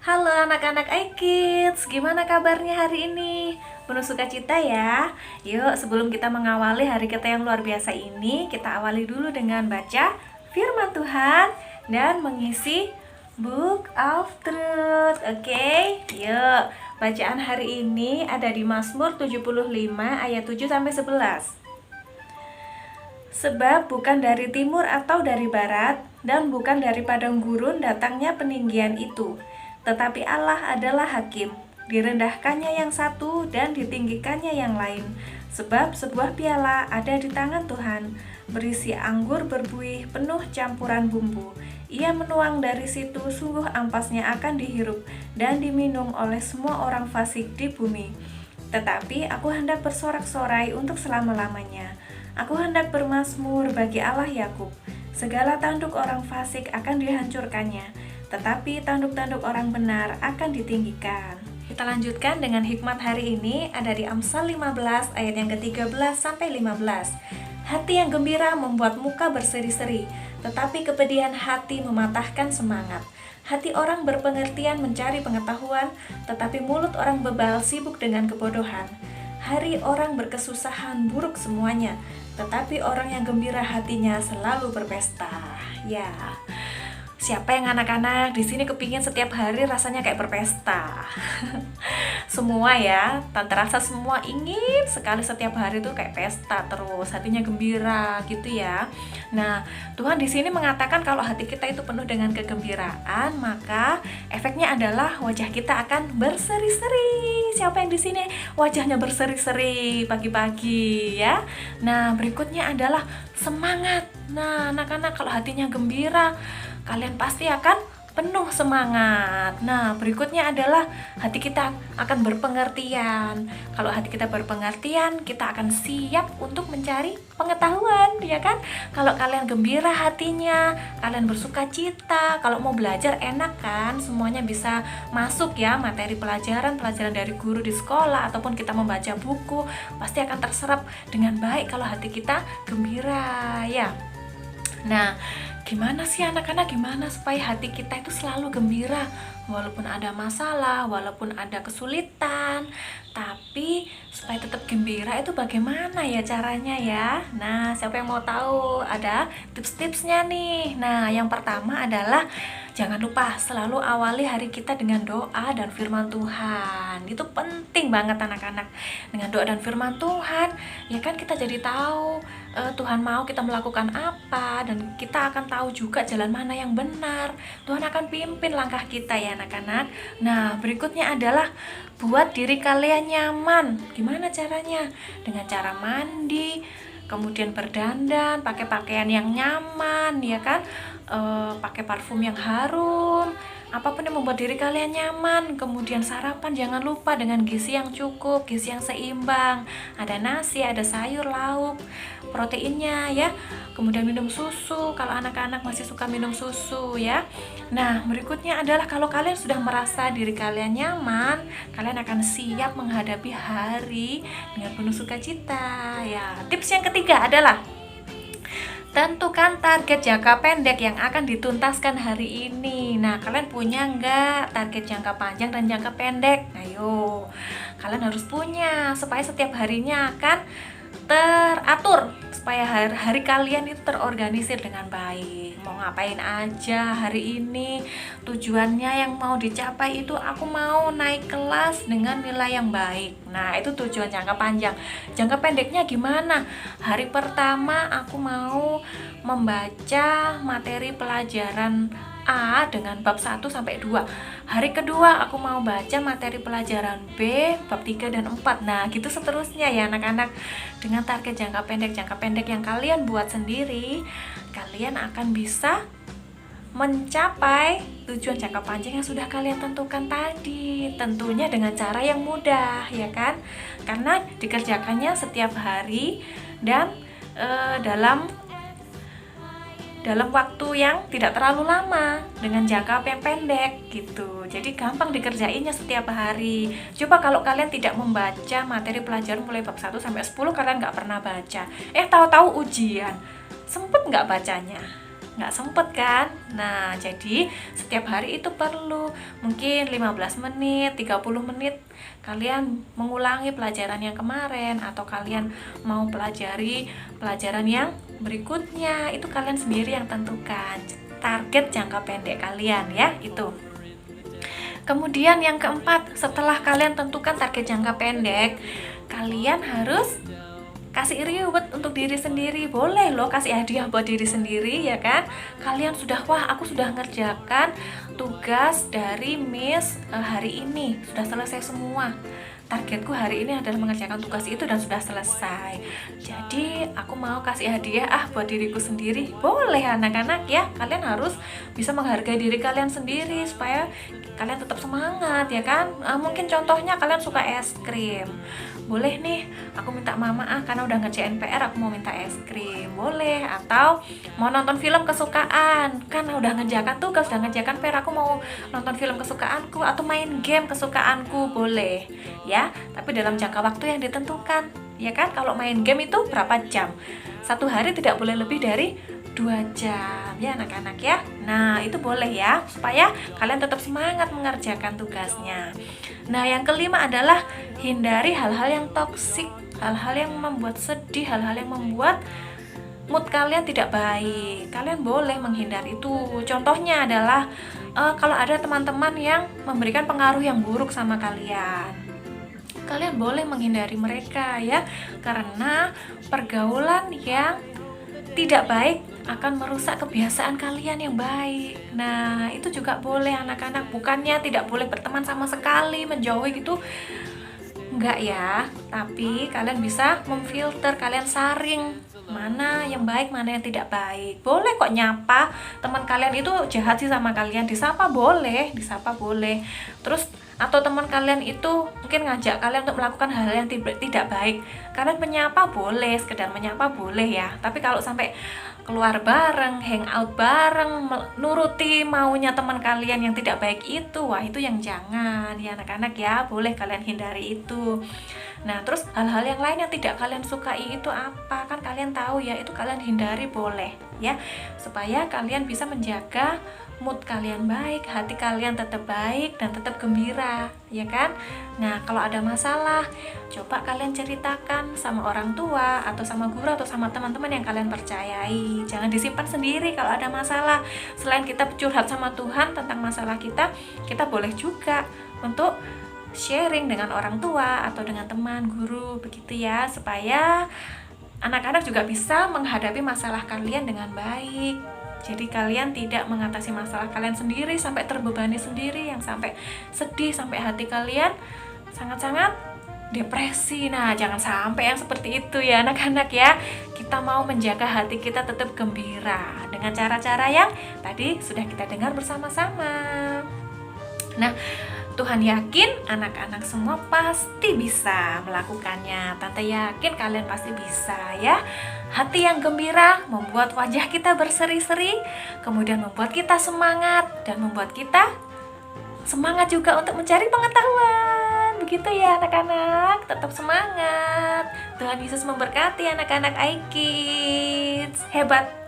Halo anak-anak iKids, gimana kabarnya hari ini? Penuh sukacita ya? Yuk sebelum kita mengawali hari kita yang luar biasa ini, kita awali dulu dengan baca firman Tuhan dan mengisi Book of Truth. Oke, yuk. Bacaan hari ini ada di Mazmur 75 ayat 7-11. Sebab bukan dari timur atau dari barat, dan bukan dari padang gurun datangnya peninggian itu, tetapi Allah adalah hakim, direndahkannya yang satu dan ditinggikannya yang lain. Sebab sebuah piala ada di tangan Tuhan, berisi anggur berbuih penuh campuran bumbu. Ia menuang dari situ, sungguh ampasnya akan dihirup dan diminum oleh semua orang fasik di bumi. Tetapi aku hendak bersorak-sorai untuk selama-lamanya. Aku hendak bermazmur bagi Allah Yakub. Segala tanduk orang fasik akan dihancurkannya, tetapi tanduk-tanduk orang benar akan ditinggikan. Kita lanjutkan dengan hikmat hari ini, ada di Amsal 15 ayat yang ke-13-15. Hati yang gembira membuat muka berseri-seri, tetapi kepedihan hati mematahkan semangat. Hati orang berpengertian mencari pengetahuan, tetapi mulut orang bebal sibuk dengan kebodohan. Hari orang berkesusahan buruk semuanya, tetapi orang yang gembira hatinya selalu berpesta. Ya, siapa yang anak-anak di sini kepingin setiap hari rasanya kayak berpesta? Semua ya, tante rasa semua ingin sekali setiap hari tuh kayak pesta terus, hatinya gembira gitu ya. Nah, Tuhan di sini mengatakan kalau hati kita itu penuh dengan kegembiraan, maka efeknya adalah wajah kita akan berseri-seri. Siapa yang di sini wajahnya berseri-seri pagi-pagi ya? Nah, berikutnya adalah semangat. Nah, anak-anak kalau hatinya gembira, kalian pasti akan penuh semangat. Nah, berikutnya adalah hati kita akan berpengertian. Kalau hati kita berpengertian, kita akan siap untuk mencari pengetahuan, ya kan? Kalau kalian gembira hatinya, kalian bersuka cita, kalau mau belajar enak kan? Semuanya bisa masuk ya, materi pelajaran dari guru di sekolah ataupun kita membaca buku, pasti akan terserap dengan baik kalau hati kita gembira, ya. Nah, gimana sih anak-anak, gimana supaya hati kita itu selalu gembira walaupun ada masalah, walaupun ada kesulitan, tapi supaya tetap gembira itu bagaimana ya caranya ya? Nah, siapa yang mau tahu? Ada tips-tipsnya nih. Nah, yang pertama adalah jangan lupa selalu awali hari kita dengan doa dan firman Tuhan. Itu penting banget anak-anak. Dengan doa dan firman Tuhan, ya kan kita jadi tahu Tuhan mau kita melakukan apa, dan kita akan tahu juga jalan mana yang benar. Tuhan akan pimpin langkah kita ya anak-anak. Nah, berikutnya adalah buat diri kalian nyaman. Gimana caranya? Dengan cara mandi, kemudian berdandan, pakai pakaian yang nyaman, ya kan? Pakai parfum yang harum, apapun yang membuat diri kalian nyaman. Kemudian sarapan jangan lupa dengan gizi yang cukup, gizi yang seimbang. Ada nasi, ada sayur, lauk, proteinnya ya. Kemudian minum susu kalau anak-anak masih suka minum susu ya. Nah, berikutnya adalah kalau kalian sudah merasa diri kalian nyaman, kalian akan siap menghadapi hari dengan penuh sukacita ya. Tips yang ketiga adalah tentukan target jangka pendek yang akan dituntaskan hari ini. Nah, kalian punya nggak target jangka panjang dan jangka pendek? Ayo, kalian harus punya supaya setiap harinya akan teratur, supaya hari kalian itu terorganisir dengan baik. Mau ngapain aja hari ini, tujuannya yang mau dicapai itu aku mau naik kelas dengan nilai yang baik. Nah, itu tujuan jangka panjang. Jangka pendeknya gimana? Hari pertama aku mau membaca materi pelajaran A dengan bab 1 sampai 2. Hari kedua aku mau baca materi pelajaran B bab 3 dan 4. Nah, gitu seterusnya ya anak-anak. Dengan target jangka pendek yang kalian buat sendiri, kalian akan bisa mencapai tujuan jangka panjang yang sudah kalian tentukan tadi. Tentunya dengan cara yang mudah, ya kan? Karena dikerjakannya setiap hari dan dalam waktu yang tidak terlalu lama, dengan jangka yang pendek gitu. Jadi gampang dikerjainnya setiap hari. Coba kalau kalian tidak membaca materi pelajaran mulai bab 1 sampai 10, kalian nggak pernah baca. Tahu-tahu ujian, sempet nggak bacanya? nggak sempet kan? Nah, jadi setiap hari itu perlu mungkin 15 menit, 30 menit kalian mengulangi pelajaran yang kemarin, atau kalian mau pelajari pelajaran yang berikutnya, itu kalian sendiri yang tentukan target jangka pendek kalian ya, itu. Kemudian yang keempat, setelah kalian tentukan target jangka pendek, kalian harus kasih reward untuk diri sendiri. Boleh loh kasih hadiah buat diri sendiri ya kan. Kalian sudah, wah aku sudah ngerjakan tugas dari Miss hari ini, sudah selesai semua. Targetku hari ini adalah mengerjakan tugas itu dan sudah selesai. Jadi aku mau kasih hadiah buat diriku sendiri. Boleh anak-anak ya. Kalian harus bisa menghargai diri kalian sendiri supaya kalian tetap semangat ya kan. Mungkin contohnya kalian suka es krim. Boleh nih, aku minta mama karena udah ngerjain PR aku mau minta es krim. Boleh. Atau mau nonton film kesukaan, kan udah ngerjakan tugas, udah ngerjakan PR, aku mau nonton film kesukaanku atau main game kesukaanku. Boleh ya, tapi dalam jangka waktu yang ditentukan ya kan. Kalau main game itu berapa jam? Satu hari tidak boleh lebih dari 2 jam ya anak-anak ya. Nah itu boleh ya, supaya kalian tetap semangat mengerjakan tugasnya. Nah yang kelima adalah hindari hal-hal yang toksik, hal-hal yang membuat sedih, hal-hal yang membuat mood kalian tidak baik. Kalian boleh menghindari itu. Contohnya adalah kalau ada teman-teman yang memberikan pengaruh yang buruk sama kalian, kalian boleh menghindari mereka ya, karena pergaulan yang tidak baik akan merusak kebiasaan kalian yang baik. Nah itu juga boleh anak-anak. Bukannya tidak boleh berteman sama sekali, menjauhi gitu, enggak ya. Tapi kalian bisa memfilter, kalian saring mana yang baik, mana yang tidak baik. Boleh kok nyapa teman kalian itu jahat sih sama kalian, disapa boleh, terus atau teman kalian itu mungkin ngajak kalian untuk melakukan hal yang tidak baik, kalian menyapa boleh, sekedar menyapa boleh ya. Tapi kalau sampai keluar bareng, hangout bareng, nuruti maunya teman kalian yang tidak baik itu, wah itu yang jangan ya anak-anak ya. Boleh kalian hindari itu. Nah terus hal-hal yang lain yang tidak kalian sukai itu apa, kan kalian tahu ya, itu kalian hindari boleh ya, supaya kalian bisa menjaga mood kalian baik, hati kalian tetap baik dan tetap gembira ya kan. Nah kalau ada masalah, coba kalian ceritakan sama orang tua atau sama guru atau sama teman-teman yang kalian percayai. Jangan disimpan sendiri kalau ada masalah. Selain kita curhat sama Tuhan tentang masalah kita boleh juga untuk sharing dengan orang tua atau dengan teman, guru, begitu ya, supaya anak-anak juga bisa menghadapi masalah kalian dengan baik. Jadi kalian tidak mengatasi masalah kalian sendiri sampai terbebani sendiri, yang sampai sedih, sampai hati kalian sangat-sangat depresi. Nah jangan sampai yang seperti itu ya anak-anak ya. Kita mau menjaga hati kita tetap gembira dengan cara-cara yang tadi sudah kita dengar bersama-sama. Nah Tuhan yakin anak-anak semua pasti bisa melakukannya. Tante yakin kalian pasti bisa ya. Hati yang gembira membuat wajah kita berseri-seri, kemudian membuat kita semangat dan membuat kita semangat juga untuk mencari pengetahuan. Begitu ya anak-anak, tetap semangat. Tuhan Yesus memberkati anak-anak iKids. Hebat.